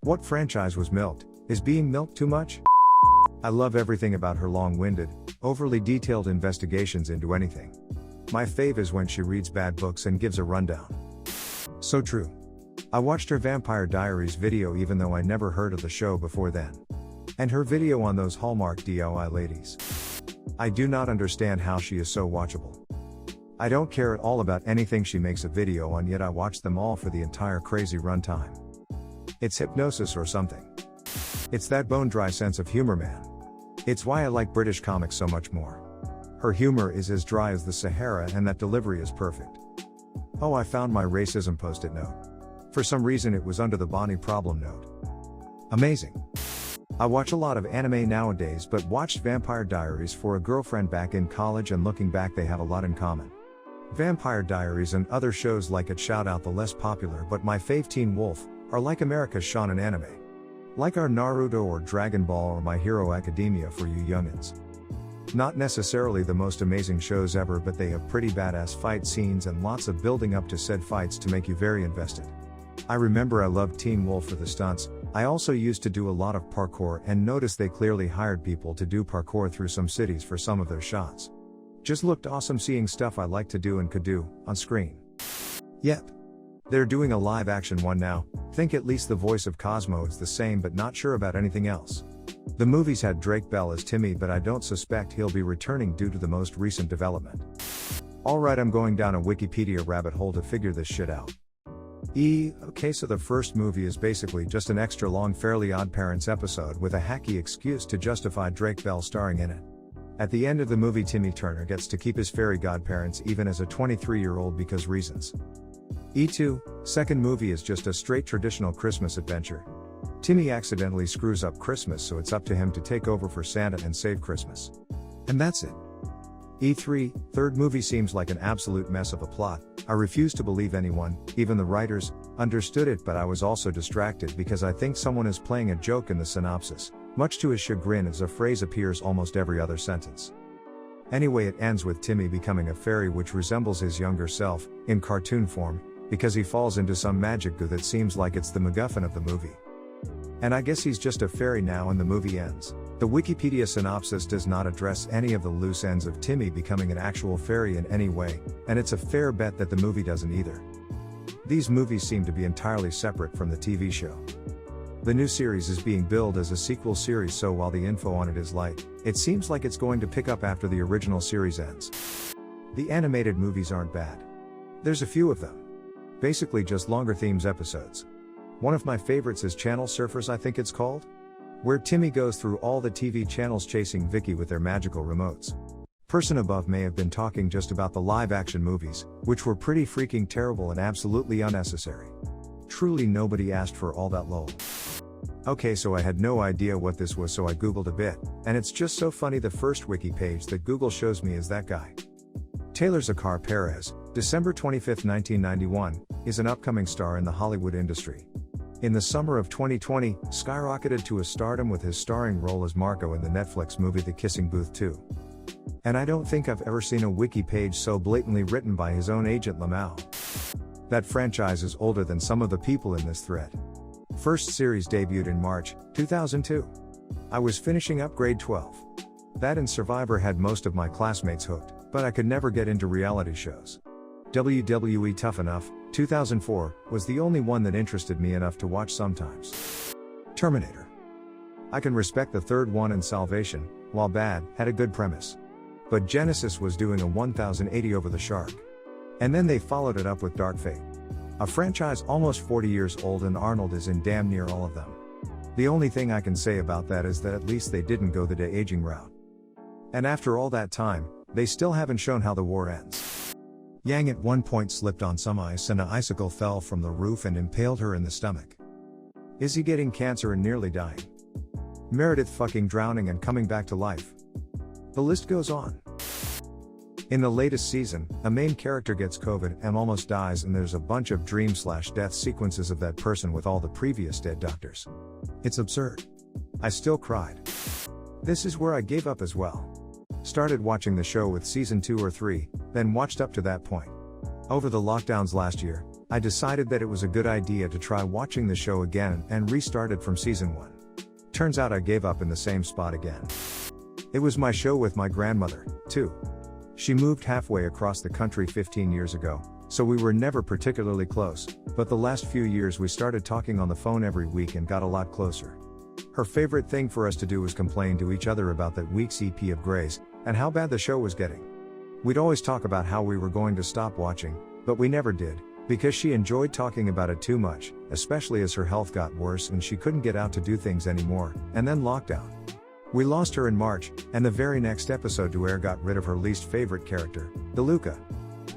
What franchise was milked? Is being milked too much? I love everything about her long-winded, overly detailed investigations into anything. My fave is when she reads bad books and gives a rundown. So true. I watched her Vampire Diaries video even though I never heard of the show before then. And her video on those Hallmark DIY ladies. I do not understand how she is so watchable. I don't care at all about anything she makes a video on, yet I watch them all for the entire crazy runtime. It's hypnosis or something. It's that bone-dry sense of humor, man. It's why I like British comics so much more. Her humor is as dry as the Sahara and that delivery is perfect. Oh, I found my racism post-it note. For some reason it was under the Bonnie problem note. Amazing. I watch a lot of anime nowadays, but watched Vampire Diaries for a girlfriend back in college, and looking back they have a lot in common. Vampire Diaries and other shows like it, shout out the less popular but my fave Teen Wolf, are like America's shonen anime. Like our Naruto or Dragon Ball or My Hero Academia for you youngins. Not necessarily the most amazing shows ever, but they have pretty badass fight scenes and lots of building up to said fights to make you very invested. I remember I loved Teen Wolf for the stunts. I also used to do a lot of parkour and noticed they clearly hired people to do parkour through some cities for some of their shots. Just looked awesome seeing stuff I like to do and could do on screen. Yep. They're doing a live action one now. Think at least the voice of Cosmo is the same, but not sure about anything else. The movies had Drake Bell as Timmy, but I don't suspect he'll be returning due to the most recent development. Alright, I'm going down a Wikipedia rabbit hole to figure this shit out. Okay, so the first movie is basically just an extra long Fairly Odd Parents episode with a hacky excuse to justify Drake Bell starring in it. At the end of the movie, Timmy Turner gets to keep his fairy godparents even as a 23-year-old because reasons. E2, second movie is just a straight traditional Christmas adventure. Timmy accidentally screws up Christmas, so it's up to him to take over for Santa and save Christmas. And that's it. E3, third movie seems like an absolute mess of a plot. I refuse to believe anyone, even the writers, understood it, but I was also distracted because I think someone is playing a joke in the synopsis, much to his chagrin as a phrase appears almost every other sentence. Anyway, it ends with Timmy becoming a fairy which resembles his younger self, in cartoon form, because he falls into some magic goo that seems like it's the MacGuffin of the movie. And I guess he's just a fairy now and the movie ends. The Wikipedia synopsis does not address any of the loose ends of Timmy becoming an actual fairy in any way, and it's a fair bet that the movie doesn't either. These movies seem to be entirely separate from the TV show. The new series is being billed as a sequel series, so while the info on it is light, it seems like it's going to pick up after the original series ends. The animated movies aren't bad. There's a few of them. Basically just longer themes episodes. One of my favorites is Channel Surfers, I think it's called, where Timmy goes through all the TV channels chasing Vicky with their magical remotes. Person above may have been talking just about the live-action movies, which were pretty freaking terrible and absolutely unnecessary. Truly nobody asked for all that lol. Okay, so I had no idea what this was, so I googled a bit, and it's just so funny. The first wiki page that Google shows me is that guy. Taylor Zakar Perez, December 25, 1991, is an upcoming star in the Hollywood industry. In the summer of 2020, skyrocketed to a stardom with his starring role as Marco in the Netflix movie The Kissing Booth 2. And I don't think I've ever seen a wiki page so blatantly written by his own agent Lamau. That franchise is older than some of the people in this thread. First series debuted in March 2002. I was finishing up grade 12. That and Survivor had most of my classmates hooked, but I could never get into reality shows. WWE Tough Enough, 2004, was the only one that interested me enough to watch sometimes. Terminator. I can respect the third one, and Salvation, while bad, had a good premise. But Genesis was doing a 1080 over the shark. And then they followed it up with Dark Fate. A franchise almost 40 years old, and Arnold is in damn near all of them. The only thing I can say about that is that at least they didn't go the de-aging route. And after all that time, they still haven't shown how the war ends. Yang at one point slipped on some ice and an icicle fell from the roof and impaled her in the stomach. Is he getting cancer and nearly dying? Meredith fucking drowning and coming back to life. The list goes on. In the latest season, a main character gets COVID and almost dies, and there's a bunch of dream/death sequences of that person with all the previous dead doctors. It's absurd. I still cried. This is where I gave up as well. Started watching the show with season 2 or 3, then watched up to that point. Over the lockdowns last year, I decided that it was a good idea to try watching the show again and restarted from season 1. Turns out I gave up in the same spot again. It was my show with my grandmother, too. She moved halfway across the country 15 years ago, so we were never particularly close, but the last few years we started talking on the phone every week and got a lot closer. Her favorite thing for us to do was complain to each other about that week's EP of Grey's, and how bad the show was getting. We'd always talk about how we were going to stop watching, but we never did, because she enjoyed talking about it too much, especially as her health got worse and she couldn't get out to do things anymore, and then lockdown. We lost her in March, and the very next episode to air got rid of her least favorite character, DeLuca.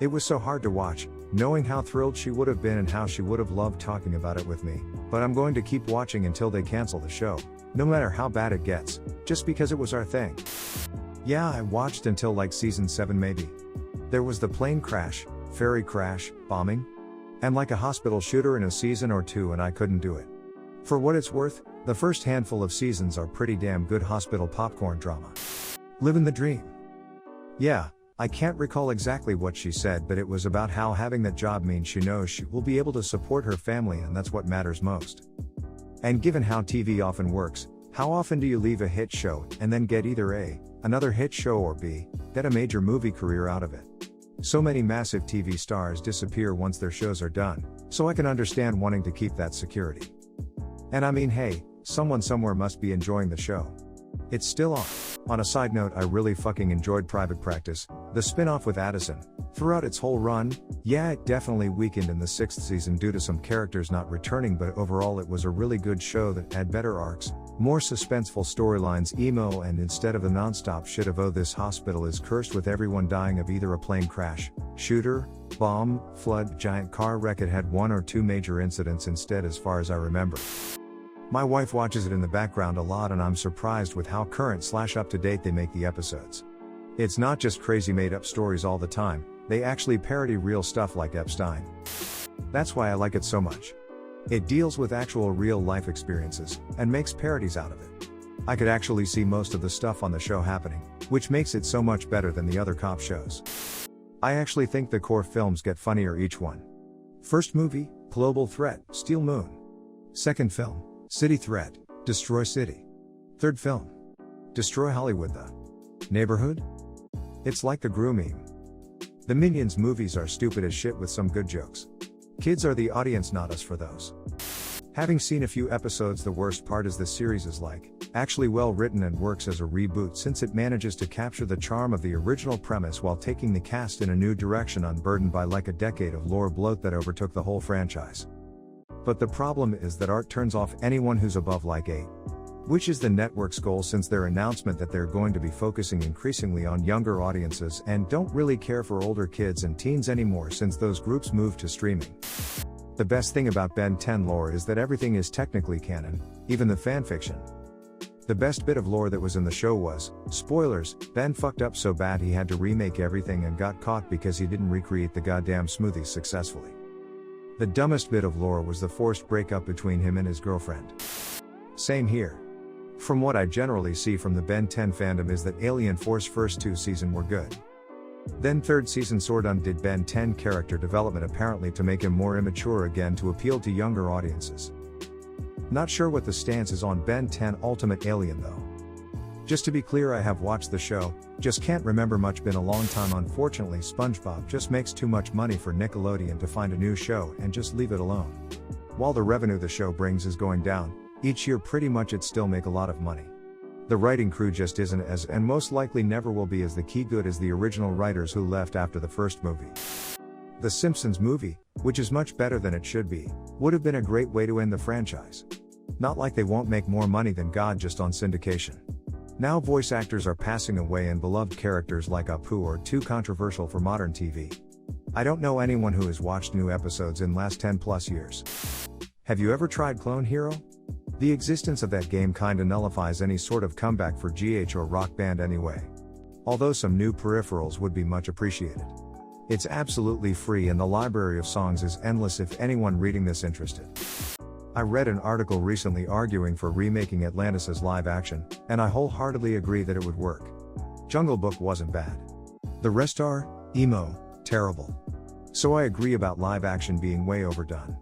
It was so hard to watch, knowing how thrilled she would have been and how she would have loved talking about it with me, but I'm going to keep watching until they cancel the show, no matter how bad it gets, just because it was our thing. Yeah, I watched until like season 7 maybe. There was the plane crash, ferry crash, bombing, and like a hospital shooter in a season or 2, and I couldn't do it. For what it's worth, the first handful of seasons are pretty damn good hospital popcorn drama. Living the dream. Yeah, I can't recall exactly what she said, but it was about how having that job means she knows she will be able to support her family, and that's what matters most. And given how TV often works, how often do you leave a hit show and then get either A, another hit show, or B, get a major movie career out of it? So many massive TV stars disappear once their shows are done, so I can understand wanting to keep that security. And I mean, hey, someone somewhere must be enjoying the show. It's still on. On a side note, I really fucking enjoyed Private Practice, the spin-off with Addison. Throughout its whole run, yeah, it definitely weakened in the 6th season due to some characters not returning, but overall it was a really good show that had better arcs, more suspenseful storylines, emo, and instead of the non-stop shit of "oh, this hospital is cursed with everyone dying of either a plane crash, shooter, bomb, flood, giant car wreck," it had 1 or 2 major incidents instead, as far as I remember. My wife watches it in the background a lot, and I'm surprised with how current/up-to-date they make the episodes. It's not just crazy made-up stories all the time, they actually parody real stuff like Epstein. That's why I like it so much. It deals with actual real-life experiences, and makes parodies out of it. I could actually see most of the stuff on the show happening, which makes it so much better than the other cop shows. I actually think the core films get funnier each one. First movie, Global Threat, Steel Moon. Second film, City Threat, Destroy City. Third film, Destroy Hollywood, The Neighborhood. It's like the Gru meme. The Minions movies are stupid as shit with some good jokes. Kids are the audience, not us, for those. Having seen a few episodes, the worst part is the series is actually well written and works as a reboot, since it manages to capture the charm of the original premise while taking the cast in a new direction, unburdened by like a decade of lore bloat that overtook the whole franchise. But the problem is that art turns off anyone who's above like 8. Which is the network's goal since their announcement that they're going to be focusing increasingly on younger audiences and don't really care for older kids and teens anymore since those groups moved to streaming. The best thing about Ben 10 lore is that everything is technically canon, even the fanfiction. The best bit of lore that was in the show was, spoilers, Ben fucked up so bad he had to remake everything and got caught because he didn't recreate the goddamn smoothies successfully. The dumbest bit of lore was the forced breakup between him and his girlfriend. Same here. From what I generally see from the Ben 10 fandom is that Alien Force first 2 seasons were good. Then 3rd season sort undid Ben 10 character development, apparently to make him more immature again to appeal to younger audiences. Not sure what the stance is on Ben 10 Ultimate Alien though. Just to be clear, I have watched the show, just can't remember much, been a long time. Unfortunately, SpongeBob just makes too much money for Nickelodeon to find a new show and just leave it alone. While the revenue the show brings is going down, each year pretty much it still make a lot of money. The writing crew just isn't as, and most likely never will be, as the key good as the original writers who left after the first movie. The Simpsons movie, which is much better than it should be, would have been a great way to end the franchise. Not like they won't make more money than God just on syndication. Now voice actors are passing away and beloved characters like Apu are too controversial for modern TV. I don't know anyone who has watched new episodes in last 10 plus years. Have you ever tried Clone Hero? The existence of that game kinda nullifies any sort of comeback for GH or Rock Band anyway. Although some new peripherals would be much appreciated. It's absolutely free and the library of songs is endless if anyone reading this interested. I read an article recently arguing for remaking Atlantis as live action, and I wholeheartedly agree that it would work. Jungle Book wasn't bad. The rest are, emo, terrible. So I agree about live action being way overdone.